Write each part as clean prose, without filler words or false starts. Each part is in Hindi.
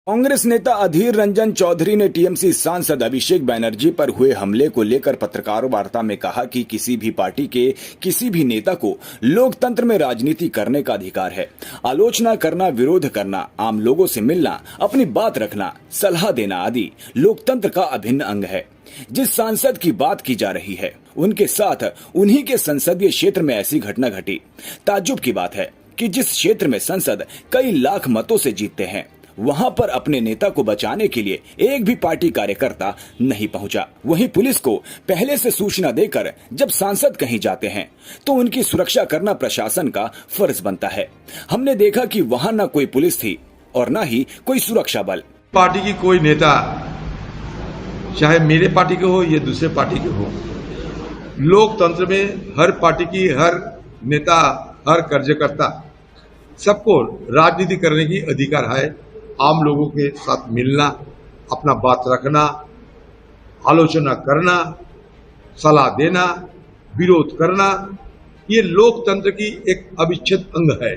कांग्रेस नेता अधीर रंजन चौधरी ने टीएमसी सांसद अभिषेक बैनर्जी पर हुए हमले को लेकर पत्रकार वार्ता में कहा कि किसी भी पार्टी के किसी भी नेता को लोकतंत्र में राजनीति करने का अधिकार है। आलोचना करना, विरोध करना, आम लोगों से मिलना, अपनी बात रखना, सलाह देना आदि लोकतंत्र का अभिन्न अंग है। जिस सांसद की बात की जा रही है उनके साथ उन्हीं के संसदीय क्षेत्र में ऐसी घटना घटी। ताज्जुब की बात है कि जिस क्षेत्र में सांसद कई लाख मतों से जीतते हैं वहां पर अपने नेता को बचाने के लिए एक भी पार्टी कार्यकर्ता नहीं पहुंचा। वहीं पुलिस को पहले से सूचना देकर जब सांसद कहीं जाते हैं तो उनकी सुरक्षा करना प्रशासन का फर्ज बनता है। हमने देखा कि वहां न कोई पुलिस थी और न ही कोई सुरक्षा बल। पार्टी की कोई नेता, चाहे मेरे पार्टी के हो या दूसरे पार्टी के हो, लोकतंत्र में हर पार्टी की हर नेता, हर कार्यकर्ता सबको राजनीति करने की अधिकार है। आम लोगों के साथ मिलना, अपना बात रखना, आलोचना करना, सलाह देना, विरोध करना, ये लोकतंत्र की एक अविच्छेद अंग है।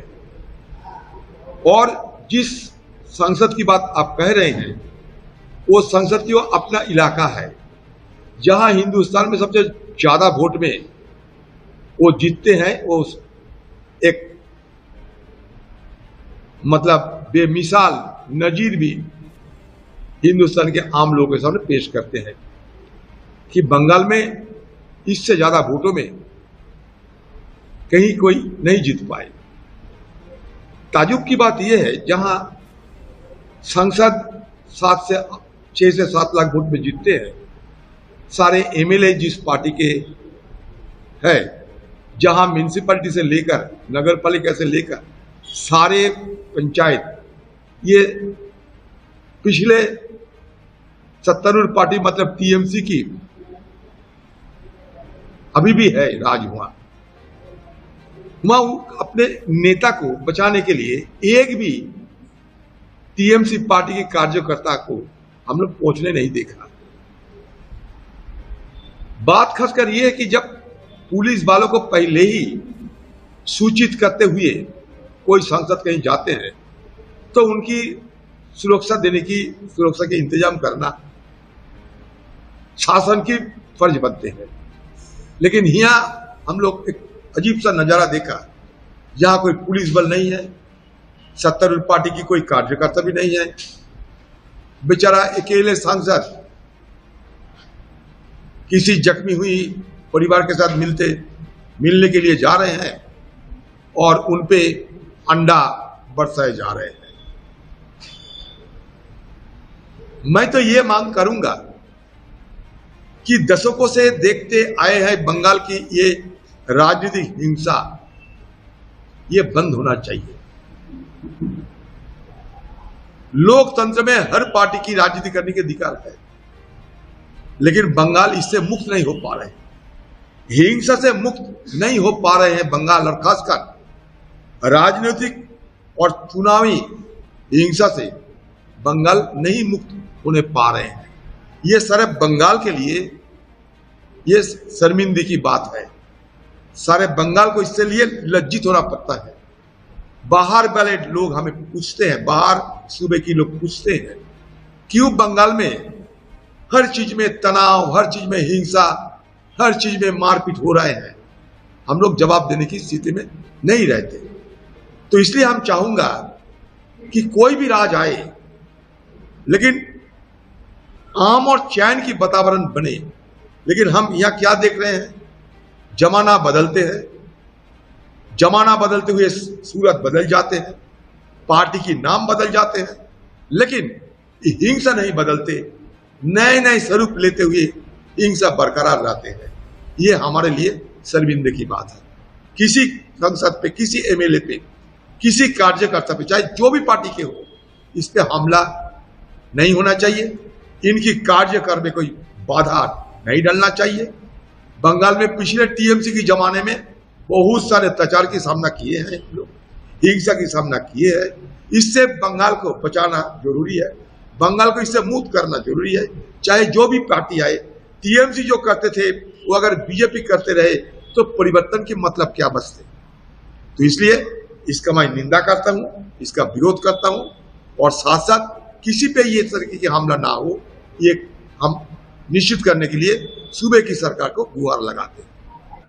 और जिस संसद की बात आप कह रहे हैं वो संसद की वो अपना इलाका है जहां हिंदुस्तान में सबसे ज्यादा वोट में वो जीतते हैं। वो एक मतलब बेमिसाल नजीर भी हिंदुस्तान के आम लोगों के सामने पेश करते हैं कि बंगाल में इससे ज्यादा वोटों में कहीं कोई नहीं जीत पाए। ताजुब की बात यह है जहां संसद 6 से 7 लाख वोट में जीतते हैं, सारे एमएलए जिस पार्टी के है, जहां म्युनिसिपैलिटी से लेकर नगर पालिका से लेकर सारे पंचायत, ये पिछले सत्तारूढ़ पार्टी मतलब टीएमसी की अभी भी है राज वहां अपने नेता को बचाने के लिए एक भी टीएमसी पार्टी के कार्यकर्ता को हम लोग पहुंचने नहीं देखा। बात खासकर यह है कि जब पुलिस वालों को पहले ही सूचित करते हुए कोई सांसद कहीं जाते हैं तो उनकी सुरक्षा देने की, सुरक्षा के इंतजाम करना शासन की फर्ज बनते हैं। लेकिन यहाँ हम लोग एक अजीब सा नजारा देखा, यहाँ कोई पुलिस बल नहीं है, सत्तारूढ़ पार्टी की कोई कार्यकर्ता भी नहीं है, बेचारा अकेले सांसद किसी जख्मी हुई परिवार के साथ मिलने के लिए जा रहे हैं और उनपे अंडा बरसाए जा रहे हैं। मैं तो ये मांग करूंगा कि दशकों से देखते आए हैं बंगाल की ये राजनीतिक हिंसा, ये बंद होना चाहिए। लोकतंत्र में हर पार्टी की राजनीति करने के अधिकार है, लेकिन बंगाल इससे मुक्त नहीं हो पा रहे, हिंसा से मुक्त नहीं हो पा रहे हैं बंगाल। और खासकर राजनीतिक और चुनावी हिंसा से बंगाल नहीं मुक्त होने पा रहे हैं। ये सारे बंगाल के लिए ये शर्मिंदगी की बात है। सारे बंगाल को इससे लिए लज्जित होना पड़ता है। बाहर वाले लोग हमें पूछते हैं, बाहर सूबे के लोग पूछते हैं क्यों बंगाल में हर चीज में तनाव, हर चीज में हिंसा, हर चीज में मारपीट हो रहे हैं। हम लोग जवाब देने की स्थिति में नहीं रहते। तो इसलिए हम चाहूंगा कि कोई भी राज आए लेकिन आम और चैन की वातावरण बने। लेकिन हम यहां क्या देख रहे हैं, जमाना बदलते हैं, जमाना बदलते हुए सूरत बदल जाते हैं, पार्टी की नाम बदल जाते हैं, लेकिन हिंसा नहीं बदलते, नए नए स्वरूप लेते हुए हिंसा बरकरार रहते हैं। ये हमारे लिए शर्मिंदगी की बात है। किसी संसद पे, किसी एमएलए पे, किसी कार्यकर्ता पे, चाहे जो भी पार्टी के हो, इस पे हमला नहीं होना चाहिए। इनकी कार्यकाल में कोई बाधा नहीं डालना चाहिए। बंगाल में पिछले टीएमसी के जमाने में बहुत सारे अत्याचार की सामना किए हैं लोग, हिंसा की सामना किए हैं। इससे बंगाल को बचाना जरूरी है, बंगाल को इससे मुक्त करना जरूरी है। चाहे जो भी पार्टी आए, टीएमसी जो करते थे वो अगर बीजेपी करते रहे तो परिवर्तन के मतलब क्या बचते। तो इसलिए इसका मैं निंदा करता हूं, इसका विरोध करता हूं और साथ साथ किसी पे ये तरीके की हमला ना हो, ये हम निश्चित करने के लिए सूबे की सरकार को गुहार लगाते हैं।